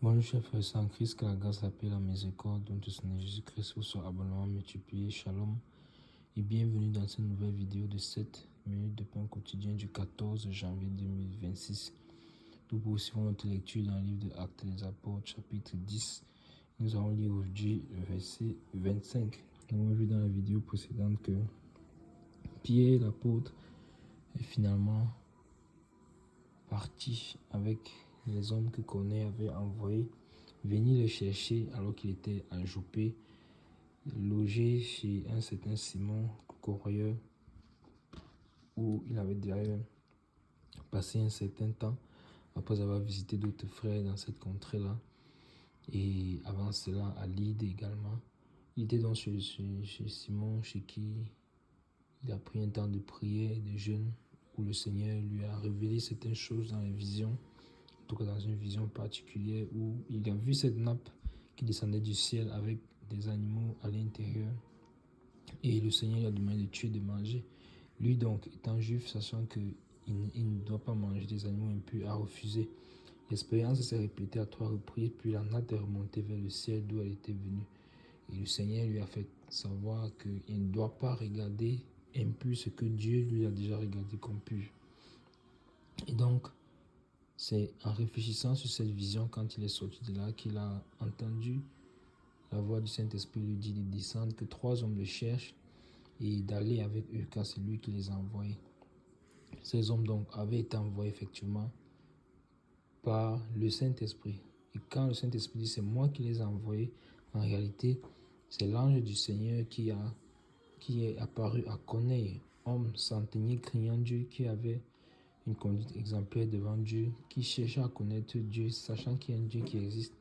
Bonjour chers frères et sœurs en Christ, que la grâce, la paix, la miséricorde de notre Seigneur Jésus-Christ vous soit abondamment multiplié. Shalom et bienvenue dans cette nouvelle vidéo de 7 minutes de pain quotidien du 14 janvier 2026. Nous poursuivons notre lecture dans le livre de Actes des Apôtres, chapitre 10. Nous allons lire aujourd'hui le verset 25. Nous avons vu dans la vidéo précédente que Pierre, l'apôtre, est finalement parti avec les hommes que Corneille avait envoyés venir le chercher alors qu'il était à Joppé, logé chez un certain Simon Corrieux, où il avait d'ailleurs passé un certain temps après avoir visité d'autres frères dans cette contrée-là, et avant cela à Lyde également. Il était donc chez Simon, chez qui il a pris un temps de prière et de jeûne, où le Seigneur lui a révélé certaines choses dans les visions, en tout cas dans une vision particulière, où il a vu cette nappe qui descendait du ciel avec des animaux à l'intérieur, et le Seigneur lui a demandé de tuer, de manger. Lui donc, étant juif, sachant qu'il ne doit pas manger des animaux impurs, a refusé. L'expérience s'est répétée à 3 reprises, puis la nappe est remontée vers le ciel d'où elle était venue. Et le Seigneur lui a fait savoir qu'il ne doit pas regarder impur ce que Dieu lui a déjà regardé comme pur. Et donc, c'est en réfléchissant sur cette vision, quand il est sorti de là, qu'il a entendu la voix du Saint-Esprit lui dit de descendre, que 3 hommes le cherchent et d'aller avec eux, car c'est lui qui les a envoyés. Ces hommes donc avaient été envoyés effectivement par le Saint-Esprit. Et quand le Saint-Esprit dit c'est moi qui les ai envoyés, en réalité, c'est l'ange du Seigneur qui est apparu à Corneille, homme centenier craignant Dieu, qui avait une conduite exemplaire devant Dieu, qui cherchait à connaître Dieu, sachant qu'il y a un Dieu qui existe.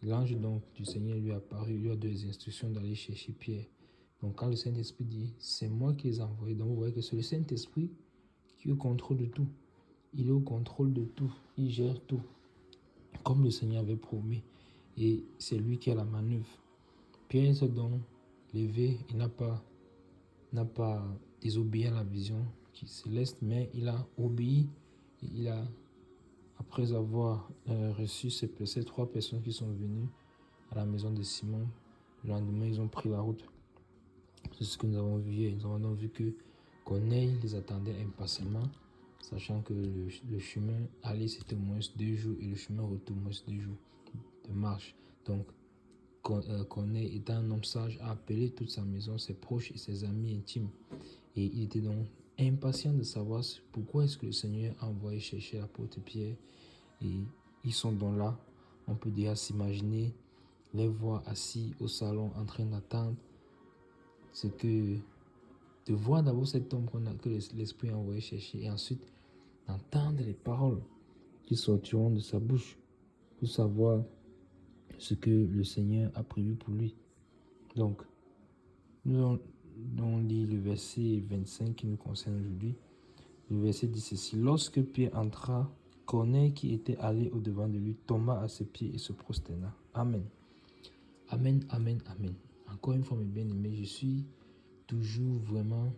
L'ange donc du Seigneur lui a apparu, lui a donné des instructions d'aller chercher Pierre. Donc quand le Saint-Esprit dit, c'est moi qui les ai envoyés, donc vous voyez que c'est le Saint-Esprit qui est au contrôle de tout. Il est au contrôle de tout, il gère tout, comme le Seigneur avait promis. Et c'est lui qui a la manœuvre. Pierre s'est donc levé, il n'a pas désobéi à la vision qui céleste, mais il a obéi. Il a, après avoir reçu ces 3 personnes qui sont venues à la maison de Simon, le lendemain, ils ont pris la route. C'est ce que nous avons vu. Nous avons donc vu que Corneille les attendait impatiemment, sachant que le chemin aller c'était au moins 2 jours et le chemin retour au moins 2 jours de marche. Donc, Corneille, étant un homme sage, a appelé toute sa maison, ses proches et ses amis intimes. Et il était donc impatient de savoir pourquoi est-ce que le Seigneur a envoyé chercher l'apôtre Pierre. Et ils sont donc là. On peut déjà s'imaginer les voir assis au salon en train d'attendre de voir d'abord cet homme que l'Esprit a envoyé chercher et ensuite d'entendre les paroles qui sortiront de sa bouche pour savoir ce que le Seigneur a prévu pour lui. Donc, nous allons lire le verset 25 qui nous concerne aujourd'hui. Le verset dit ceci: lorsque Pierre entra, Corneille, qui était allé au-devant de lui, tomba à ses pieds et se prosterna. Amen. Amen, amen, amen. Encore une fois, mes bien-aimés, je suis toujours vraiment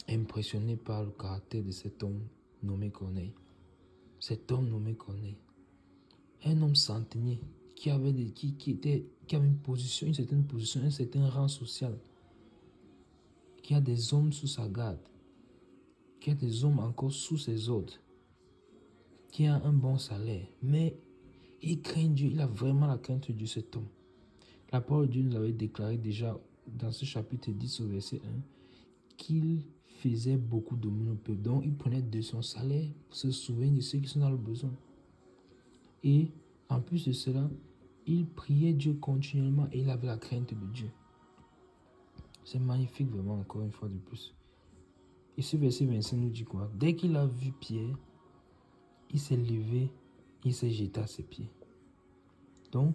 impressionné par le caractère de cet homme nommé Corneille. Cet homme nommé Corneille. Un homme centenier qui avait une position, une certaine position, un certain rang social, qui a des hommes sous sa garde, qui a des hommes encore sous ses ordres, qui a un bon salaire, mais il craint Dieu, il a vraiment la crainte de Dieu, cet homme. La parole de Dieu nous avait déclaré déjà dans ce chapitre 10 au verset 1 qu'il faisait beaucoup d'aumônes au peuple, donc il prenait de son salaire pour se souvenir de ceux qui sont dans le besoin. Et en plus de cela, il priait Dieu continuellement et il avait la crainte de Dieu. C'est magnifique vraiment, encore une fois de plus. Et ce verset 25 nous dit quoi? Dès qu'il a vu Pierre, il s'est levé, il s'est jeté à ses pieds. Donc,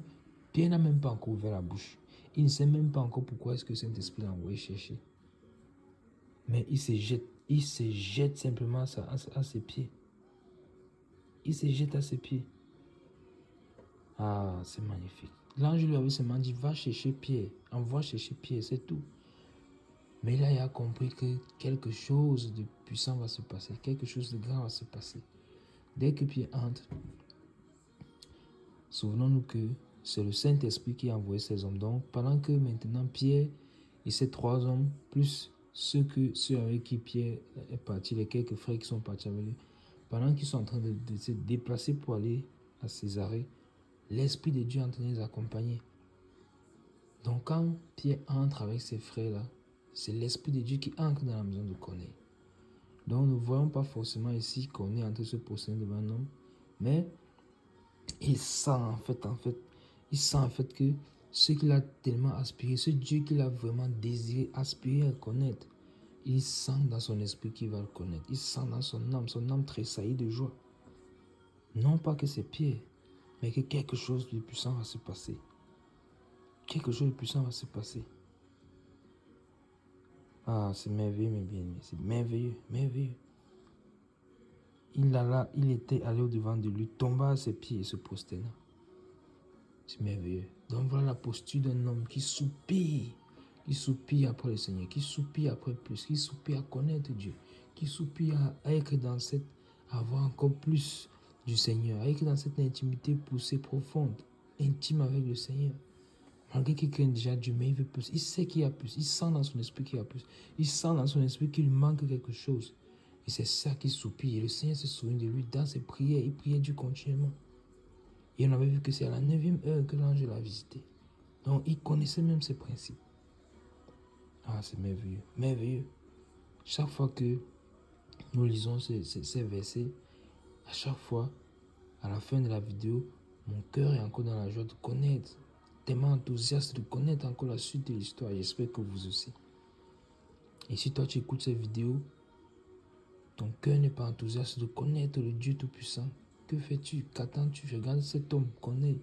Pierre n'a même pas encore ouvert la bouche. Il ne sait même pas encore pourquoi est-ce que Saint-Esprit l'a envoyé chercher. Mais il se jette simplement à ses pieds. Il se jette à ses pieds. Ah, c'est magnifique. L'ange lui avait seulement dit, va chercher Pierre, envoie chercher Pierre, c'est tout. Mais là, il a compris que quelque chose de puissant va se passer, quelque chose de grand va se passer. Dès que Pierre entre, Souvenons-nous que c'est le Saint-Esprit qui a envoyé ces hommes. Donc, pendant que maintenant Pierre et ces 3 hommes, plus ceux avec qui Pierre est parti, les quelques frères qui sont partis avec lui, pendant qu'ils sont en train de se déplacer pour aller à Césarée, l'Esprit de Dieu est en train de les accompagner. Donc, quand Pierre entre avec ses frères-là, c'est l'Esprit de Dieu qui entre dans la maison de Corneille. Donc, nous ne voyons pas forcément ici Corneille en train de se poster devant un homme, mais il sent en fait que ce qu'il a tellement aspiré, ce Dieu qu'il a vraiment désiré, aspiré à connaître, il sent dans son esprit qu'il va le connaître. Il sent dans son âme tressaillit de joie. Non pas que c'est Pierre, mais que quelque chose de puissant va se passer. Quelque chose de puissant va se passer. Ah, c'est merveilleux, mes bien-aimés. C'est merveilleux, merveilleux. Il était allé au-devant de lui, tomba à ses pieds et se prosterna. C'est merveilleux. Donc voilà la posture d'un homme qui soupire après le Seigneur, qui soupire après plus, qui soupire à connaître Dieu, qui soupire à être dans cette, à avoir encore plus du Seigneur, à être dans cette intimité poussée, profonde, intime avec le Seigneur. Malgré qu'il craint déjà Dieu, mais il veut plus. Il sait qu'il y a plus. Il sent dans son esprit qu'il y a plus. Il sent dans son esprit qu'il lui manque quelque chose. Et c'est ça qu'il soupire. Et le Seigneur se souvient de lui dans ses prières. Il priait Dieu continuellement. Et on avait vu que c'est à la 9e heure que l'ange l'a visité. Donc il connaissait même ses principes. Ah, c'est merveilleux. Merveilleux. Chaque fois que nous lisons ces versets, à chaque fois, à la fin de la vidéo, mon cœur est encore dans la joie de connaître, tellement enthousiaste de connaître encore la suite de l'histoire. J'espère que vous aussi. Et si toi tu écoutes cette vidéo, ton cœur n'est pas enthousiaste de connaître le Dieu Tout-Puissant, que fais-tu? Qu'attends-tu? Regarde cet homme qu'on est.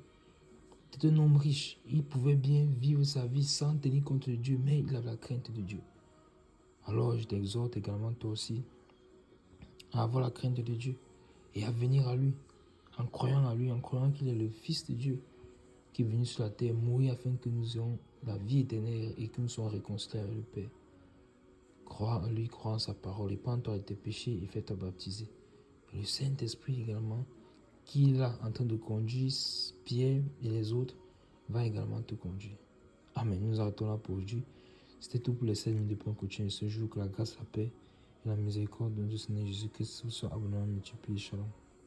C'est un homme riche. Il pouvait bien vivre sa vie sans tenir compte de Dieu, mais il a la crainte de Dieu. Alors je t'exhorte également toi aussi à avoir la crainte de Dieu et à venir à lui, en croyant à lui, en croyant qu'il est le Fils de Dieu, qui est venu sur la terre mourir afin que nous ayons la vie éternelle et que nous soyons réconciliés avec le Père. Crois en lui, crois en sa parole, et pends-toi de tes péchés et fais-toi baptiser. Et le Saint-Esprit également, qui est là en train de conduire Pierre et les autres, va également te conduire. Amen. Nous arrêtons là pour aujourd'hui. C'était tout pour les 16 minutes de point coaching ce jour. Que la grâce, la paix et la miséricorde de notre Seigneur Jésus-Christ soit abondamment multipliée. Shalom.